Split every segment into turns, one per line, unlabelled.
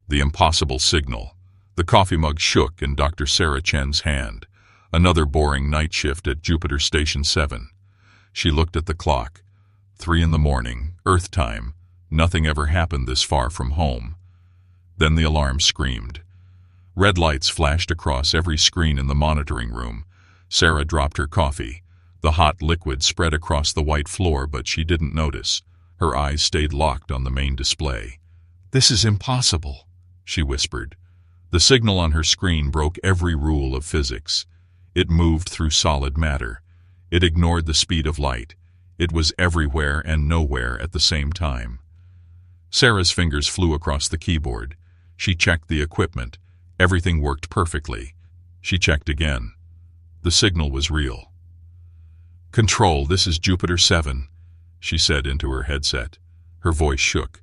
The impossible signal. The coffee mug shook in Dr. Sarah Chen's hand. Another boring night shift at Jupiter Station 7. She looked at the clock. 3 in the morning, Earth time. Nothing ever happened this far from home. Then the alarm screamed. Red lights flashed across every screen in the monitoring room. Sarah dropped her coffee. The hot liquid spread across the white floor, but she didn't notice. Her eyes stayed locked on the main display. "This is impossible," she whispered. The signal on her screen broke every rule of physics. It moved through solid matter. It ignored the speed of light. It was everywhere and nowhere at the same time. Sarah's fingers flew across the keyboard. She checked the equipment. Everything worked perfectly. She checked again. The signal was real. "Control, this is Jupiter 7, she said into her headset. Her voice shook.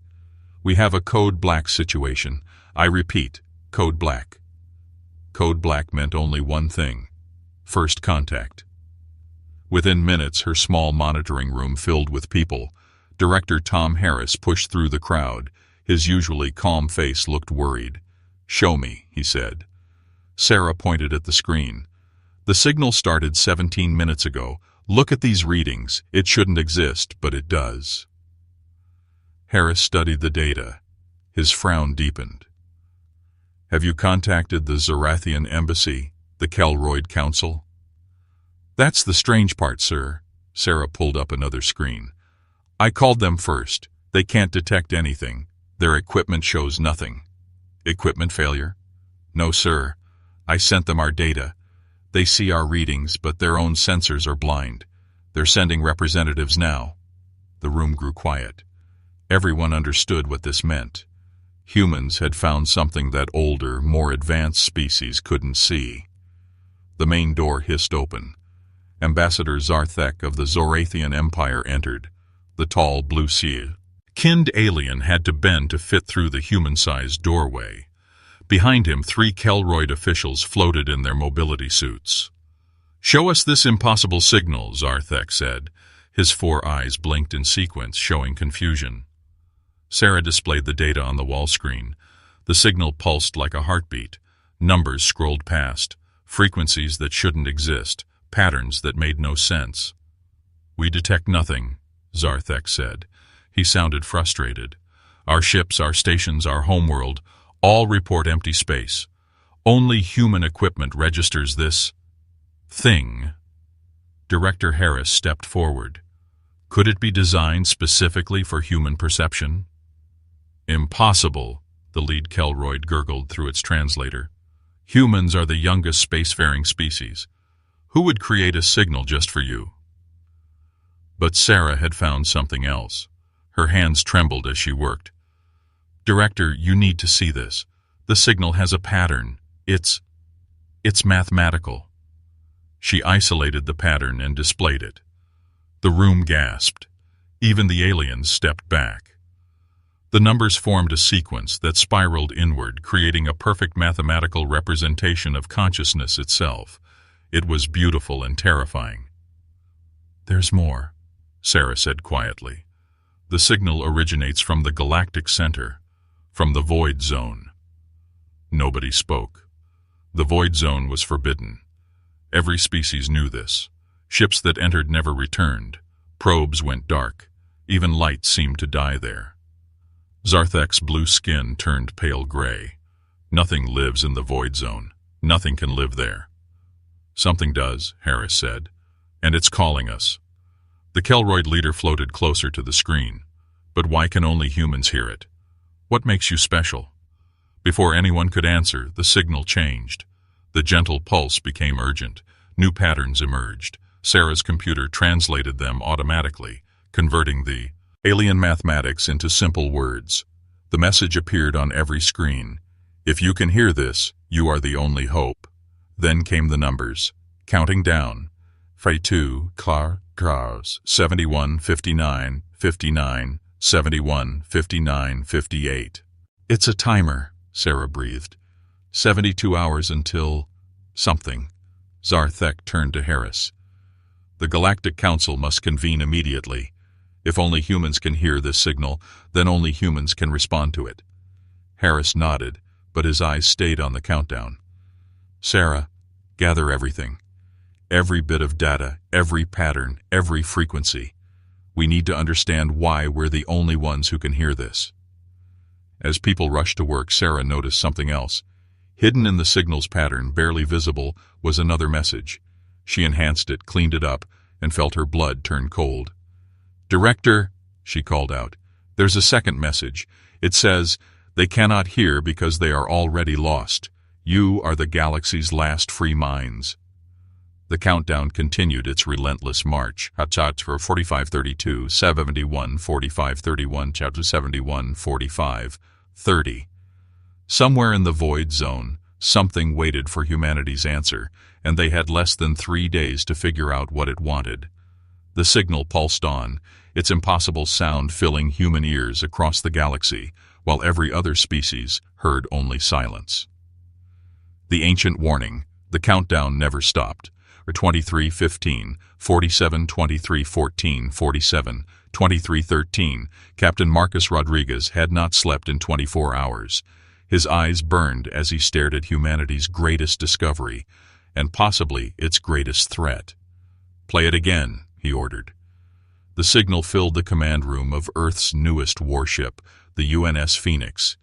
"We have a code black situation. I repeat, code black." Code black meant only one thing: first contact. Within minutes, her small monitoring room filled with people. Director Tom Harris pushed through the crowd. His usually calm face looked worried. "Show me," he said. Sarah pointed at the screen. "The signal started 17 minutes ago. Look at these readings. It shouldn't exist, but it does." Harris studied the data. His frown deepened. "Have you contacted the Zorathian embassy, the Kelroyd Council?" "That's the strange part, sir." Sarah pulled up another screen. "I called them first. They can't detect anything. Their equipment shows nothing." "Equipment failure?" "No, sir. I sent them our data. They see our readings, but their own sensors are blind. They're sending representatives now." The room grew quiet. Everyone understood what this meant. Humans had found something that older, more advanced species couldn't see. The main door hissed open. Ambassador Zarthek of the Zorathian Empire entered. The tall, blue-skinned alien had to bend to fit through the human-sized doorway. Behind him, 3 Kelroyd officials floated in their mobility suits. "Show us this impossible signal," Zarthek said. His 4 eyes blinked in sequence, showing confusion. Sarah displayed the data on the wall screen. The signal pulsed like a heartbeat. Numbers scrolled past, frequencies that shouldn't exist, patterns that made no sense. "We detect nothing," Zarthek said. He sounded frustrated. "Our ships, our stations, our homeworld, all report empty space. Only human equipment registers this thing." Director Harris stepped forward. "Could it be designed specifically for human perception?" "Impossible," the lead Kelroyd gurgled through its translator. "Humans are the youngest spacefaring species. Who would create a signal just for you?" But Sarah had found something else. Her hands trembled as she worked. "Director, you need to see this. The signal has a pattern. It's mathematical." She isolated the pattern and displayed it. The room gasped. Even the aliens stepped back. The numbers formed a sequence that spiraled inward, creating a perfect mathematical representation of consciousness itself. It was beautiful and terrifying. "There's more," Sarah said quietly. "The signal originates from the galactic center, from the void zone." Nobody spoke. The void zone was forbidden. Every species knew this. Ships that entered never returned. Probes went dark. Even light seemed to die there. Zarthek's blue skin turned pale gray. "Nothing lives in the void zone. Nothing can live there." "Something does," Harris said, "and it's calling us." The Kelroyd leader floated closer to the screen. "But why can only humans hear it? What makes you special?" Before anyone could answer, the signal changed. The gentle pulse became urgent. New patterns emerged. Sarah's computer translated them automatically, converting the alien mathematics into simple words. The message appeared on every screen. "If you can hear this, you are the only hope." Then came the numbers, counting down. Faitu, Cars, 71, 59, 59, 71, 59, 58. "It's a timer," Sarah breathed. 72 hours until something. Zarthek turned to Harris. "The Galactic Council must convene immediately. If only humans can hear this signal, then only humans can respond to it." Harris nodded, but his eyes stayed on the countdown. Sarah, gather everything. Every bit of data, every pattern, every frequency. We need to understand why we're the only ones who can hear this. As people rushed to work, Sarah noticed something else. Hidden in the signal's pattern, barely visible, was another message. She enhanced it, cleaned it up, and felt her blood turn cold. "Director," she called out, "there's a second message. It says, 'They cannot hear because they are already lost. You are the galaxy's last free minds.'" The countdown continued its relentless march. Chapter 4532, 71, 4531, Chapter 71, 45, 30. Somewhere in the void zone, something waited for humanity's answer, and they had less than 3 days to figure out what it wanted. The signal pulsed on, its impossible sound filling human ears across the galaxy, while every other species heard only silence. The ancient warning, the countdown never stopped. 23:15, 47, 23:14, 47, 23:13. Captain Marcus Rodriguez had not slept in 24 hours. His eyes burned as he stared at humanity's greatest discovery, and possibly its greatest threat. "Play it again," he ordered. The signal filled the command room of Earth's newest warship, the UNS Phoenix.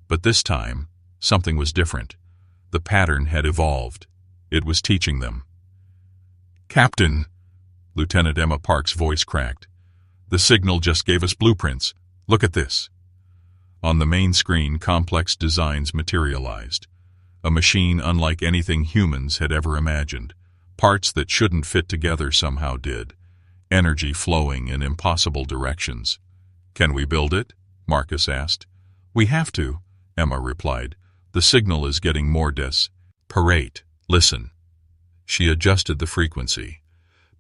But this time, something was different. The pattern had evolved. It was teaching them. "Captain," Lieutenant Emma Park's voice cracked, "the signal just gave us blueprints. Look at this." On the main screen, complex designs materialized. A machine unlike anything humans had ever imagined. Parts that shouldn't fit together somehow did. Energy flowing in impossible directions. "Can we build it?" Marcus asked. "We have to," Emma replied. "The signal is getting more desperate. Listen." She adjusted the frequency.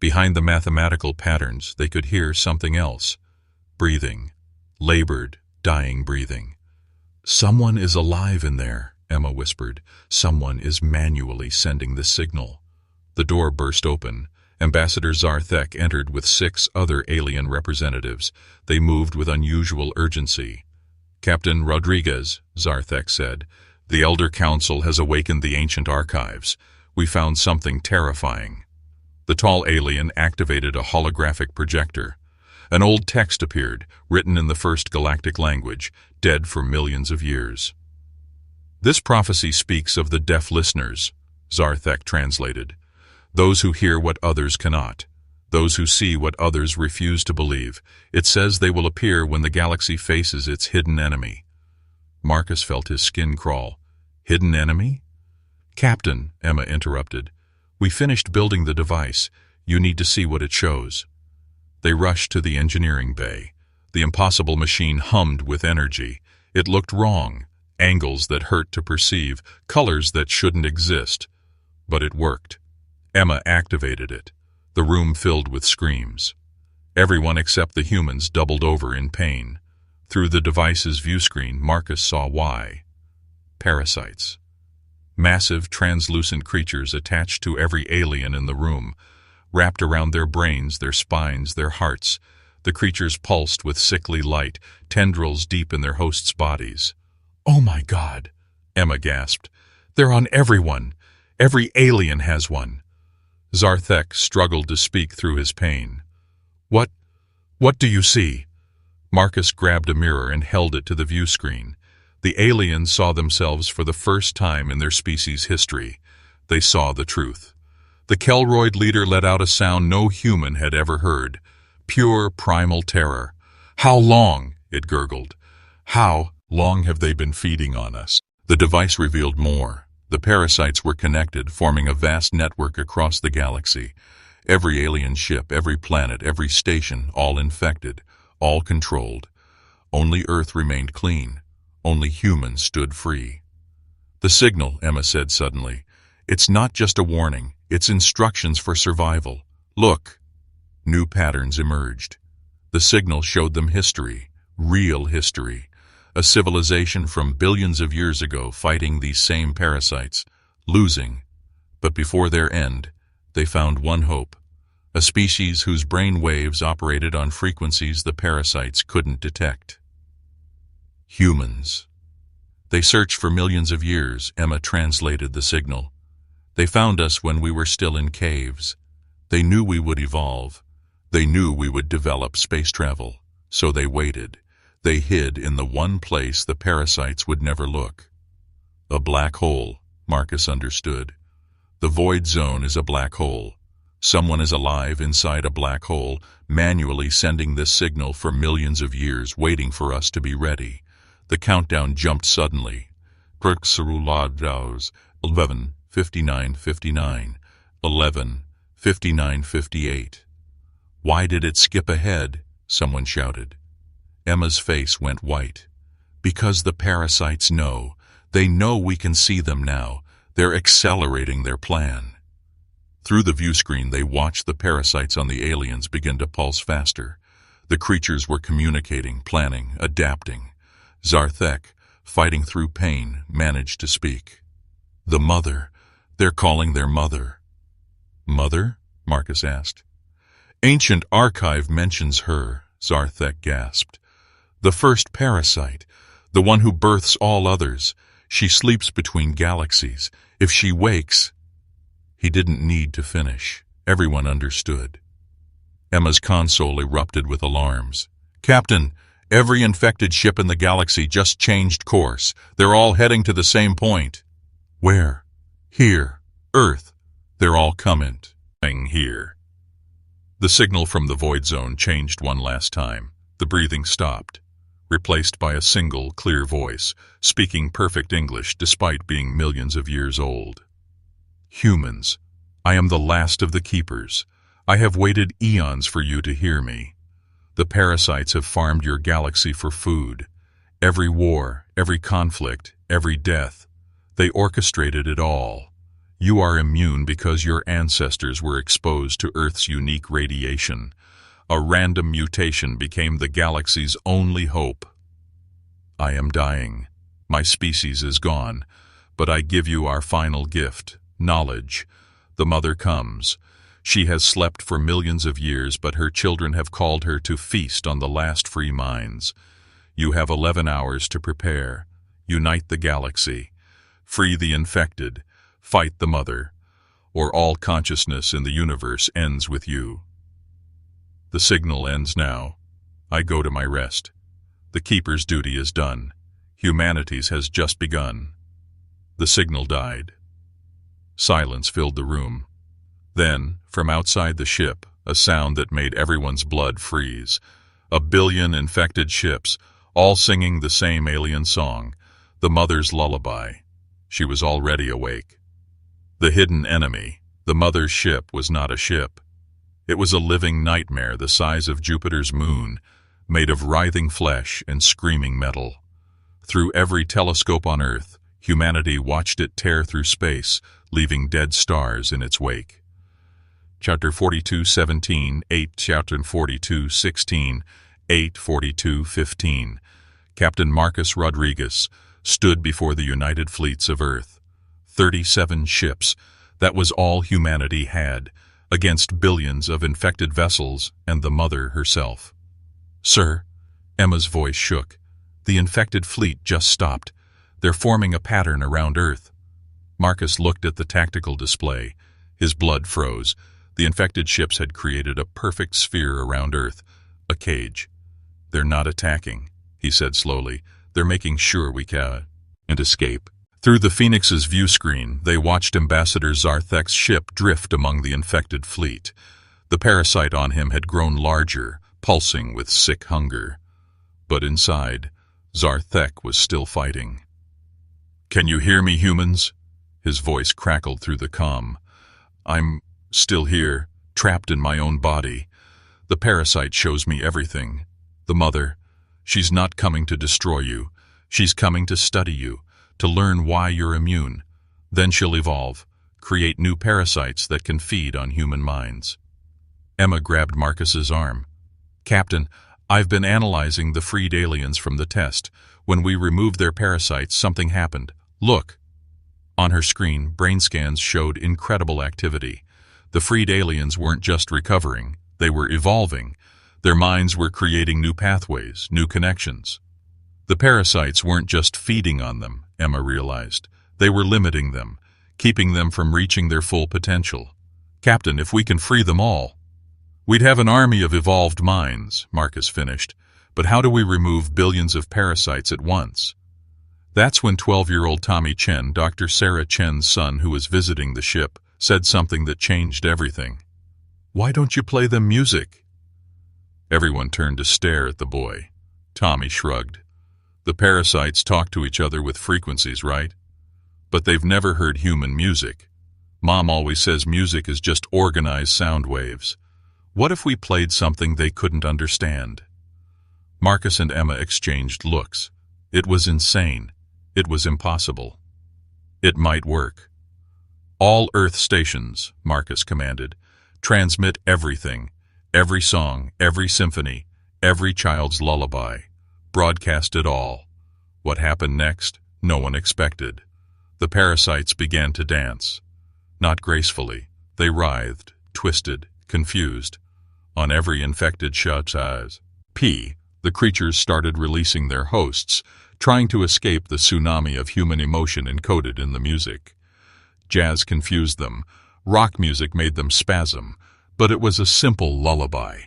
Behind the mathematical patterns, they could hear something else. Breathing. Labored, dying breathing. "Someone is alive in there," Emma whispered. "Someone is manually sending the signal." The door burst open. Ambassador Zarthek entered with 6 other alien representatives. They moved with unusual urgency. "Captain Rodriguez," Zarthek said, "the Elder Council has awakened the ancient archives. We found something terrifying." The tall alien activated a holographic projector. An old text appeared, written in the first galactic language, dead for millions of years. "This prophecy speaks of the deaf listeners," Zarthek translated. "Those who hear what others cannot. Those who see what others refuse to believe. It says they will appear when the galaxy faces its hidden enemy." Marcus felt his skin crawl. "Hidden enemy?" "Captain," Emma interrupted, "we finished building the device. You need to see what it shows." They rushed to the engineering bay. The impossible machine hummed with energy. It looked wrong. Angles that hurt to perceive, colors that shouldn't exist. But it worked. Emma activated it. The room filled with screams. Everyone except the humans doubled over in pain. Through the device's viewscreen, Marcus saw why. Parasites. Massive, translucent creatures attached to every alien in the room, wrapped around their brains, their spines, their hearts. The creatures pulsed with sickly light, tendrils deep in their hosts' bodies. "Oh my God," Emma gasped. "They're on everyone. Every alien has one." Zarthek struggled to speak through his pain. What do you see?" Marcus grabbed a mirror and held it to the view screen. The aliens saw themselves for the first time in their species' history. They saw the truth. The Kelroid leader let out a sound no human had ever heard. Pure primal terror. "How long?" it gurgled. "How long have they been feeding on us?" The device revealed more. The parasites were connected, forming a vast network across the galaxy. Every alien ship, every planet, every station, all infected, all controlled. Only Earth remained clean. Only humans stood free. "The signal," Emma said suddenly. "It's not just a warning. It's instructions for survival. Look." New patterns emerged. The signal showed them history, real history. A civilization from billions of years ago fighting these same parasites, losing. But before their end, they found one hope. A species whose brain waves operated on frequencies the parasites couldn't detect. Humans. They searched for millions of years, Emma translated the signal. They found us when we were still in caves. They knew we would evolve. They knew we would develop space travel. So they waited. They hid in the one place the parasites would never look. A black hole, Marcus understood. The void zone is a black hole. Someone is alive inside a black hole, manually sending this signal for millions of years, waiting for us to be ready. The countdown jumped suddenly. 11:59:59, 11:59:58. Why did it skip ahead? Someone shouted. Emma's face went white. Because the parasites know. They know we can see them now. They're accelerating their plan. Through the view screen, they watched the parasites on the aliens begin to pulse faster. The creatures were communicating, planning, adapting. Zarthek, fighting through pain, managed to speak. The mother. They're calling their mother. Mother? Marcus asked. Ancient archive mentions her, Zarthek gasped. The first parasite, the one who births all others. She sleeps between galaxies. If she wakes... He didn't need to finish. Everyone understood. Emma's console erupted with alarms. Captain, every infected ship in the galaxy just changed course. They're all heading to the same point. Where? Here. Earth. They're all coming here. The signal from the void zone changed one last time. The breathing stopped, replaced by a single, clear voice, speaking perfect English despite being millions of years old. Humans, I am the last of the keepers. I have waited eons for you to hear me. The parasites have farmed your galaxy for food. Every war, every conflict, every death. They orchestrated it all. You are immune because your ancestors were exposed to Earth's unique radiation. A random mutation became the galaxy's only hope. I am dying. My species is gone, but I give you our final gift, knowledge. The mother comes. She has slept for millions of years, but her children have called her to feast on the last free minds. You have 11 hours to prepare. Unite the galaxy. Free the infected. Fight the mother, or all consciousness in the universe ends with you. The signal ends now. I go to my rest. The keeper's duty is done. Humanity's has just begun. The signal died. Silence filled the room. Then, from outside the ship, a sound that made everyone's blood freeze. 1 billion infected ships, all singing the same alien song, the mother's lullaby. She was already awake. The hidden enemy, the mother's ship, was not a ship. It was a living nightmare the size of Jupiter's moon, made of writhing flesh and screaming metal. Through every telescope on Earth, humanity watched it tear through space, leaving dead stars in its wake. Chapter 42:17, 8, Chapter 42:16, 8, 42:15. Captain Marcus Rodriguez stood before the united fleets of Earth. 37 ships, that was all humanity had, against billions of infected vessels and the mother herself. Sir, Emma's voice shook. The infected fleet just stopped. They're forming a pattern around Earth. Marcus looked at the tactical display. His blood froze. The infected ships had created a perfect sphere around Earth, a cage. They're not attacking, he said slowly. They're making sure we can't escape. Through the Phoenix's view screen, they watched Ambassador Zarthek's ship drift among the infected fleet. The parasite on him had grown larger, pulsing with sick hunger. But inside, Zarthek was still fighting. Can you hear me, humans? His voice crackled through the comm. I'm still here, trapped in my own body. The parasite shows me everything. The mother, she's not coming to destroy you. She's coming to study you, to learn why you're immune. Then she'll evolve, create new parasites that can feed on human minds. Emma grabbed Marcus's arm. Captain, I've been analyzing the freed aliens from the test. When we removed their parasites, something happened. Look. On her screen, brain scans showed incredible activity. The freed aliens weren't just recovering, they were evolving. Their minds were creating new pathways, new connections. The parasites weren't just feeding on them, Emma realized. They were limiting them, keeping them from reaching their full potential. Captain, if we can free them all, we'd have an army of evolved minds, Marcus finished. But how do we remove billions of parasites at once? That's when 12-year-old Tommy Chen, Dr. Sarah Chen's son who was visiting the ship, said something that changed everything. Why don't you play them music? Everyone turned to stare at the boy. Tommy shrugged. The parasites talk to each other with frequencies, right? But they've never heard human music. Mom always says music is just organized sound waves. What if we played something they couldn't understand? Marcus and Emma exchanged looks. It was insane. It was impossible. It might work. All Earth stations, Marcus commanded, transmit everything, every song, every symphony, every child's lullaby. Broadcast it all. What happened next, no one expected. The parasites began to dance. Not gracefully. They writhed, twisted, confused. On every infected shut's eyes. The creatures started releasing their hosts, trying to escape the tsunami of human emotion encoded in the music. Jazz confused them. Rock music made them spasm. But it was a simple lullaby.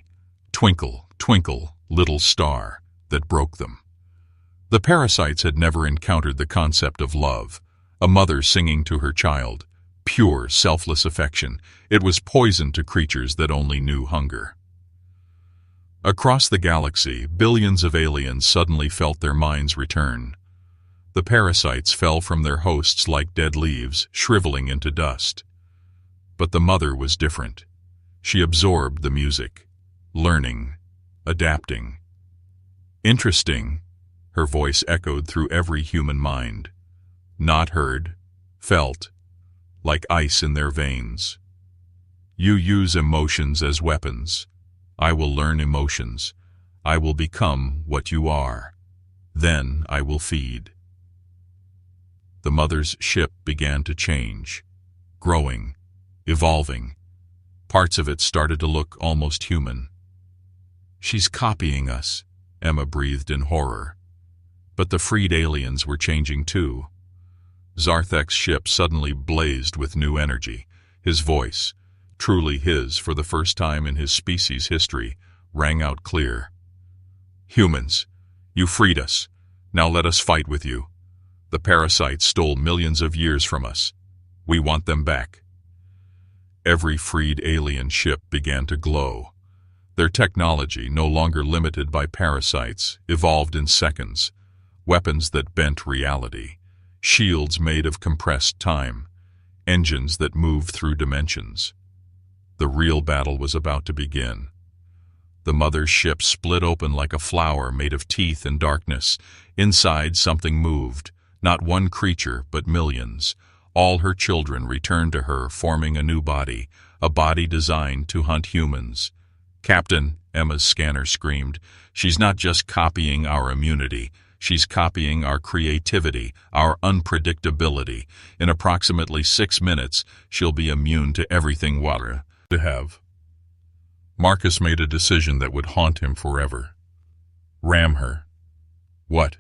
Twinkle, twinkle, little star, that broke them. The parasites had never encountered the concept of love. A mother singing to her child. Pure, selfless affection. It was poison to creatures that only knew hunger. Across the galaxy, billions of aliens suddenly felt their minds return. The parasites fell from their hosts like dead leaves, shriveling into dust. But the mother was different. She absorbed the music, learning, adapting. Interesting, her voice echoed through every human mind. Not heard, felt, like ice in their veins. You use emotions as weapons. I will learn emotions. I will become what you are. Then I will feed. The mother's ship began to change, growing, evolving. Parts of it started to look almost human. She's copying us, Emma breathed in horror. But the freed aliens were changing too. Zarthek's ship suddenly blazed with new energy. His voice, truly his for the first time in his species' history, rang out clear. Humans, you freed us. Now let us fight with you. The parasites stole millions of years from us. We want them back. Every freed alien ship began to glow. Their technology, no longer limited by parasites, evolved in seconds. Weapons that bent reality. Shields made of compressed time. Engines that moved through dimensions. The real battle was about to begin. The mother's ship split open like a flower made of teeth and darkness. Inside, something moved. Not one creature, but millions. All her children returned to her, forming a new body, a body designed to hunt humans. Captain, Emma's scanner screamed, she's not just copying our immunity. She's copying our creativity, our unpredictability. In approximately 6 minutes, she'll be immune to everything water to have. Marcus made a decision that would haunt him forever. Ram her. What?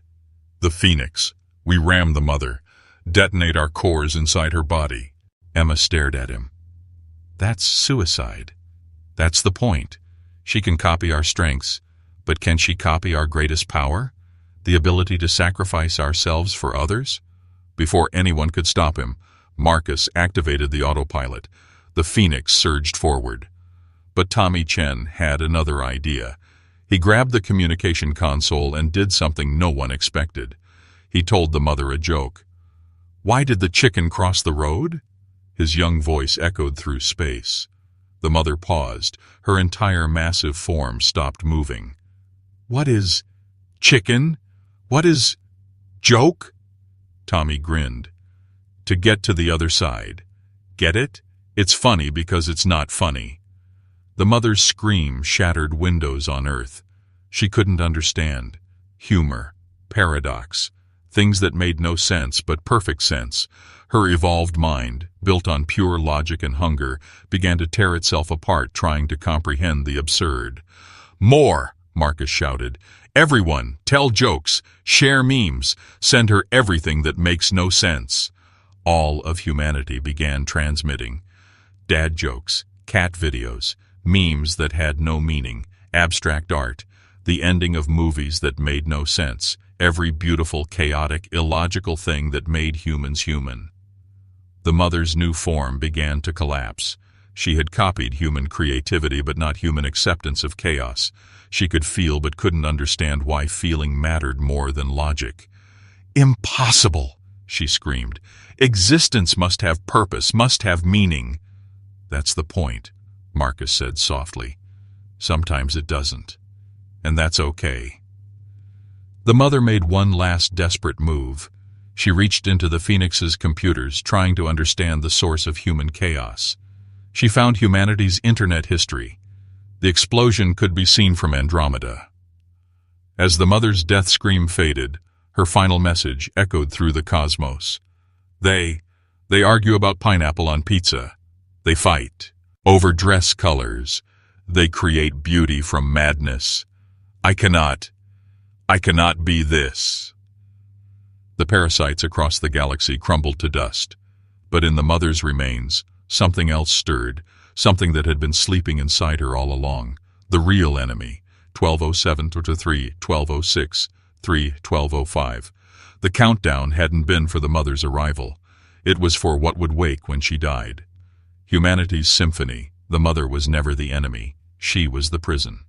The Phoenix. We ram the mother. Detonate our cores inside her body. Emma stared at him. That's suicide. That's the point. She can copy our strengths, but can she copy our greatest power? The ability to sacrifice ourselves for others? Before anyone could stop him, Marcus activated the autopilot. The Phoenix surged forward. But Tommy Chen had another idea. He grabbed the communication console and did something no one expected. He told the mother a joke. Why did the chicken cross the road? His young voice echoed through space. The mother paused. Her entire massive form stopped moving. What is chicken? What is joke? Tommy grinned. To get to the other side. Get it? It's funny because it's not funny. The mother's scream shattered windows on Earth. She couldn't understand. Humor, paradox, things that made no sense but perfect sense. Her evolved mind, built on pure logic and hunger, began to tear itself apart trying to comprehend the absurd. More! Marcus shouted. "Everyone, tell jokes, share memes, send her everything that makes no sense." All of humanity began transmitting. Dad jokes, cat videos, memes that had no meaning, abstract art, the ending of movies that made no sense, every beautiful, chaotic, illogical thing that made humans human. The mother's new form began to collapse. She had copied human creativity but not human acceptance of chaos. She could feel but couldn't understand why feeling mattered more than logic. "Impossible!" she screamed. "Existence must have purpose, must have meaning." "That's the point," Marcus said softly. "Sometimes it doesn't. And that's okay." The mother made one last desperate move. She reached into the Phoenix's computers, trying to understand the source of human chaos. She found humanity's internet history. The explosion could be seen from Andromeda. As the mother's death scream faded, her final message echoed through the cosmos. They argue about pineapple on pizza. They fight over dress colors. They create beauty from madness. I cannot be this. The parasites across the galaxy crumbled to dust. But in the mother's remains, something else stirred, something that had been sleeping inside her all along. The real enemy, 1207 to 3, 1206, 3, 1205. The countdown hadn't been for the mother's arrival. It was for what would wake when she died. Humanity's symphony, the mother was never the enemy. She was the prison.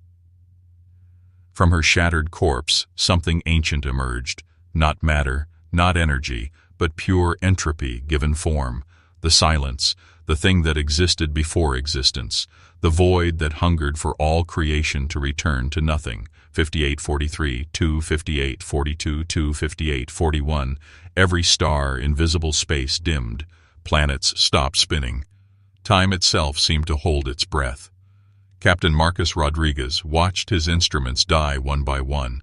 From her shattered corpse, something ancient emerged. Not matter, not energy, but pure entropy given form. The silence, the thing that existed before existence, the void that hungered for all creation to return to nothing. 5843, 25842, 25841. Every star, invisible space dimmed. Planets stopped spinning. Time itself seemed to hold its breath. Captain Marcus Rodriguez watched his instruments die one by one.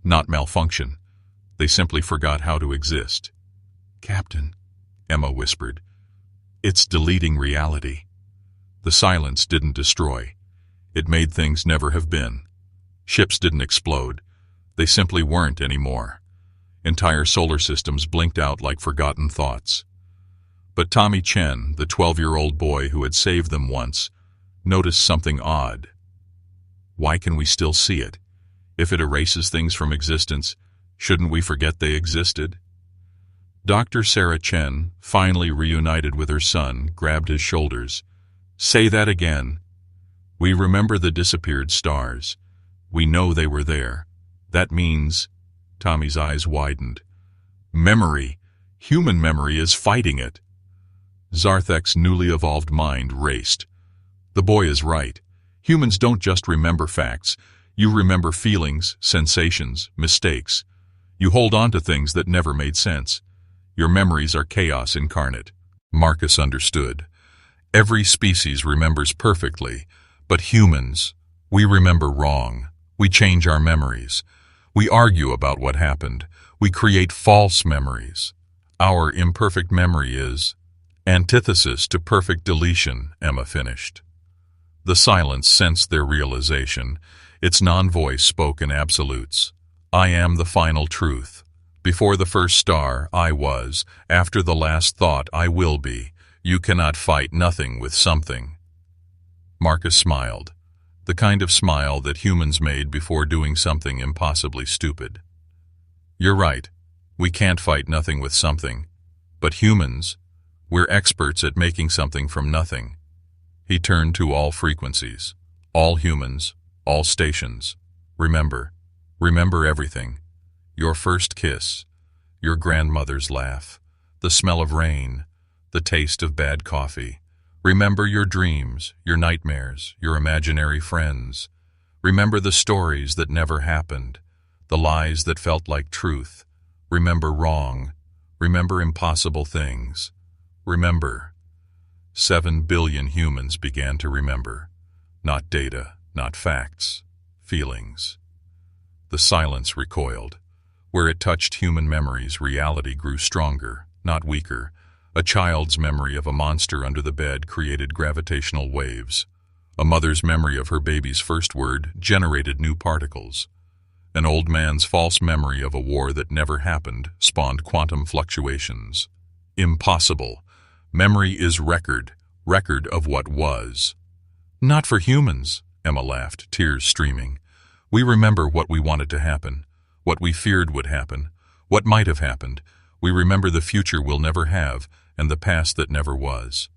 Not malfunction. They simply forgot how to exist. "Captain," Emma whispered. "It's deleting reality." The silence didn't destroy. It made things never have been. Ships didn't explode. They simply weren't anymore. Entire solar systems blinked out like forgotten thoughts. But Tommy Chen, the 12-year-old boy who had saved them once, noticed something odd. Why can we still see it? If it erases things from existence, shouldn't we forget they existed? Dr. Sarah Chen, finally reunited with her son, grabbed his shoulders. "Say that again." "We remember the disappeared stars. We know they were there. That means—" Tommy's eyes widened. "Memory. Human memory is fighting it." Zarthek's newly evolved mind raced. The boy is right. Humans don't just remember facts. You remember feelings, sensations, mistakes. You hold on to things that never made sense. Your memories are chaos incarnate. Marcus understood. Every species remembers perfectly, but humans, we remember wrong. We change our memories. We argue about what happened. We create false memories. Our imperfect memory is antithesis to perfect deletion, Emma finished. The silence sensed their realization. Its non-voice spoke in absolutes. I am the final truth. Before the first star, I was. After the last thought, I will be. You cannot fight nothing with something. Marcus smiled. The kind of smile that humans made before doing something impossibly stupid. You're right. We can't fight nothing with something. But humans, we're experts at making something from nothing. He turned to all frequencies, all humans, all stations. Remember everything. Your first kiss, your grandmother's laugh, the smell of rain, the taste of bad coffee. Remember your dreams, your nightmares, your imaginary friends. Remember the stories that never happened, the lies that felt like truth. Remember wrong. Remember impossible things. Remember. 7 billion humans began to remember. Not data, not facts, feelings. The silence recoiled. Where it touched human memories, reality grew stronger, not weaker. A child's memory of a monster under the bed created gravitational waves. A mother's memory of her baby's first word generated new particles. An old man's false memory of a war that never happened spawned quantum fluctuations. Impossible. Memory is record of what was. Not for humans, Emma laughed, tears streaming. We remember what we wanted to happen, what we feared would happen, what might have happened. We remember the future we'll never have and the past that never was.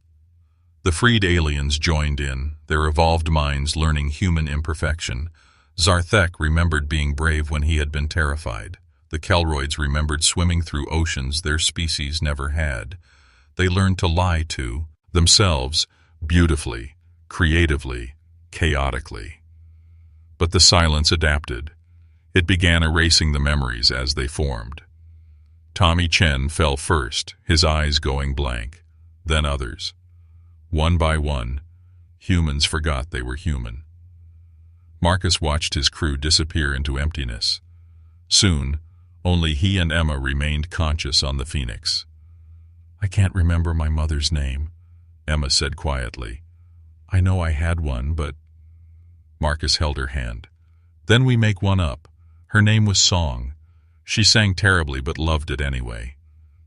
The freed aliens joined in, their evolved minds learning human imperfection. Zarthek remembered being brave when he had been terrified. The Kelroids remembered swimming through oceans their species never had. They learned to lie to themselves, beautifully, creatively, chaotically. But the silence adapted. It began erasing the memories as they formed. Tommy Chen fell first, his eyes going blank. Then others. One by one, humans forgot they were human. Marcus watched his crew disappear into emptiness. Soon, only he and Emma remained conscious on the Phoenix. I can't remember my mother's name, Emma said quietly. I know I had one, but... Marcus held her hand. Then we make one up. Her name was Song. She sang terribly but loved it anyway.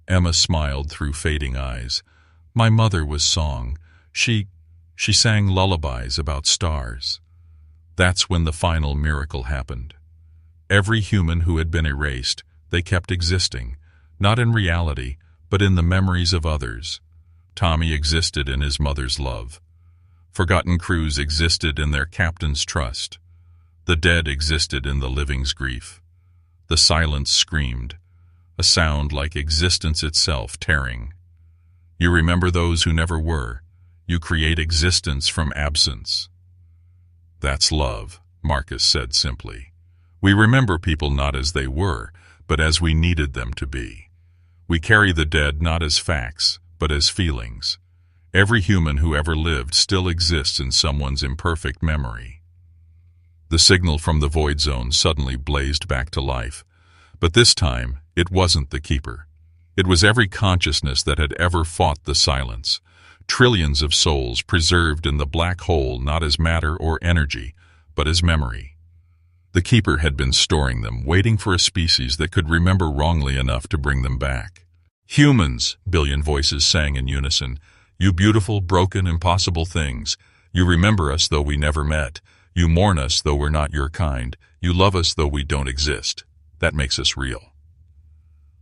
Emma smiled through fading eyes. My mother was Song. She sang lullabies about stars. That's when the final miracle happened. Every human who had been erased, they kept existing, not in reality, but in the memories of others. Tommy existed in his mother's love. Forgotten crews existed in their captain's trust. The dead existed in the living's grief. The silence screamed, a sound like existence itself tearing. You remember those who never were. You create existence from absence. That's love, Marcus said simply. We remember people not as they were, but as we needed them to be. We carry the dead not as facts, but as feelings. Every human who ever lived still exists in someone's imperfect memory. The signal from the void zone suddenly blazed back to life. But this time, it wasn't the Keeper. It was every consciousness that had ever fought the silence. Trillions of souls preserved in the black hole not as matter or energy, but as memory. The Keeper had been storing them, waiting for a species that could remember wrongly enough to bring them back. Humans, billion voices sang in unison. You beautiful, broken, impossible things. You remember us though we never met. You mourn us though we're not your kind. You love us though we don't exist. That makes us real.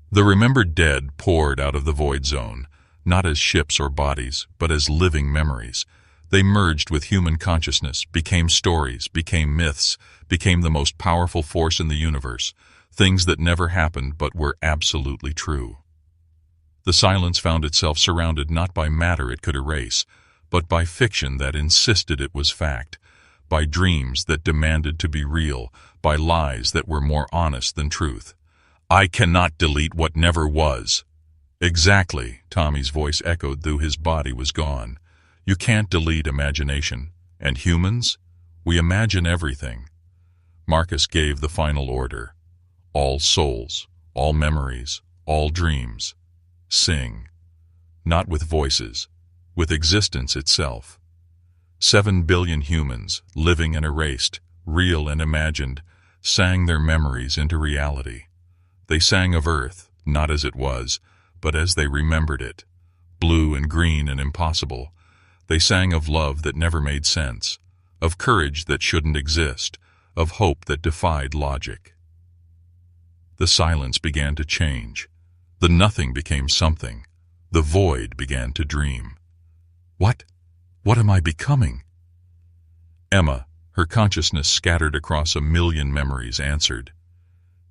The remembered dead poured out of the void zone, not as ships or bodies, but as living memories. They merged with human consciousness, became stories, became myths, became the most powerful force in the universe, things that never happened but were absolutely true. The silence found itself surrounded not by matter it could erase, but by fiction that insisted it was fact, by dreams that demanded to be real, by lies that were more honest than truth. I cannot delete what never was. Exactly, Tommy's voice echoed though his body was gone. You can't delete imagination. And humans? We imagine everything. Marcus gave the final order. All souls, all memories, all dreams. Sing. Not with voices, with existence itself. 7 billion humans, living and erased, real and imagined, sang their memories into reality. They sang of Earth, not as it was, but as they remembered it, blue and green and impossible. They sang of love that never made sense, of courage that shouldn't exist, of hope that defied logic. The silence began to change. The nothing became something. The void began to dream. What am I becoming? Emma, her consciousness scattered across a million memories, answered.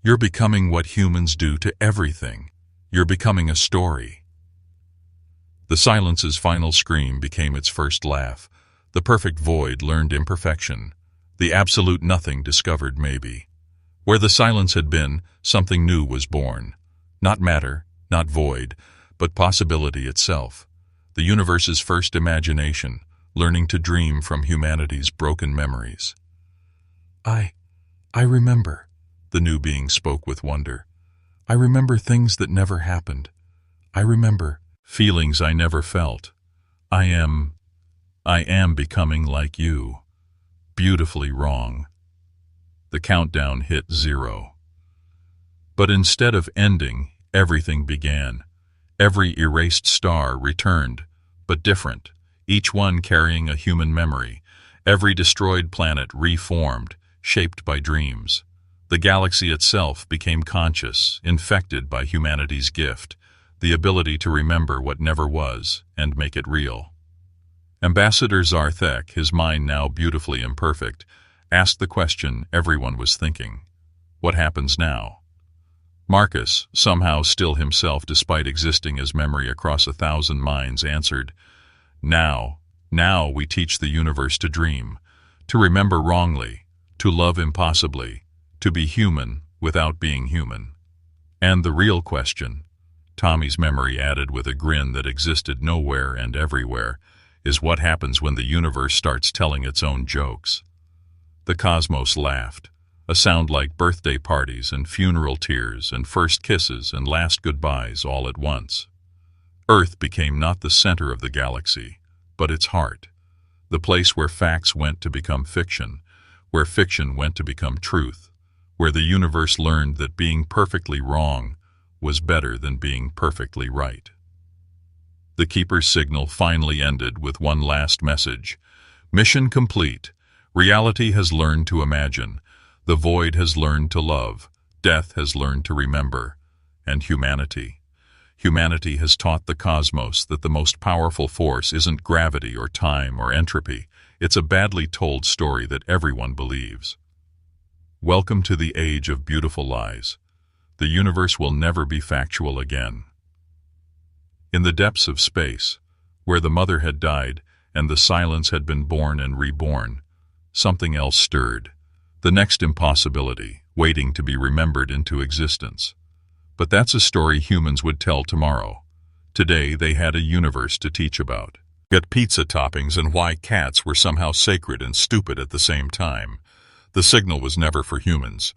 You're becoming what humans do to everything. You're becoming a story. The silence's final scream became its first laugh. The perfect void learned imperfection. The absolute nothing discovered maybe. Where the silence had been, something new was born. Not matter, not void, but possibility itself. The universe's first imagination, learning to dream from humanity's broken memories. I remember, the new being spoke with wonder. I remember things that never happened. I remember feelings I never felt. I am I am becoming like you. Beautifully wrong. The countdown hit 0. But instead of ending, everything began. Every erased star returned, but different, each one carrying a human memory. Every destroyed planet reformed, shaped by dreams. The galaxy itself became conscious, infected by humanity's gift, the ability to remember what never was and make it real. Ambassador Zarthek, his mind now beautifully imperfect, asked the question everyone was thinking. What happens now? Marcus, somehow still himself despite existing as memory across 1,000 minds, answered, Now we teach the universe to dream, to remember wrongly, to love impossibly, to be human without being human. And the real question, Tommy's memory added with a grin that existed nowhere and everywhere, is what happens when the universe starts telling its own jokes. The cosmos laughed, a sound like birthday parties and funeral tears and first kisses and last goodbyes all at once. Earth became not the center of the galaxy, but its heart, the place where facts went to become fiction, where fiction went to become truth, where the universe learned that being perfectly wrong was better than being perfectly right. The Keeper's signal finally ended with one last message. Mission complete. Reality has learned to imagine. The void has learned to love. Death has learned to remember. And humanity has taught the cosmos that the most powerful force isn't gravity or time or entropy. It's a badly told story that everyone believes. Welcome to the age of beautiful lies. The universe will never be factual again. In the depths of space, where the mother had died and the silence had been born and reborn, something else stirred. The next impossibility, waiting to be remembered into existence. But that's a story humans would tell tomorrow. Today they had a universe to teach about. Get pizza toppings and why cats were somehow sacred and stupid at the same time. The signal was never for humans.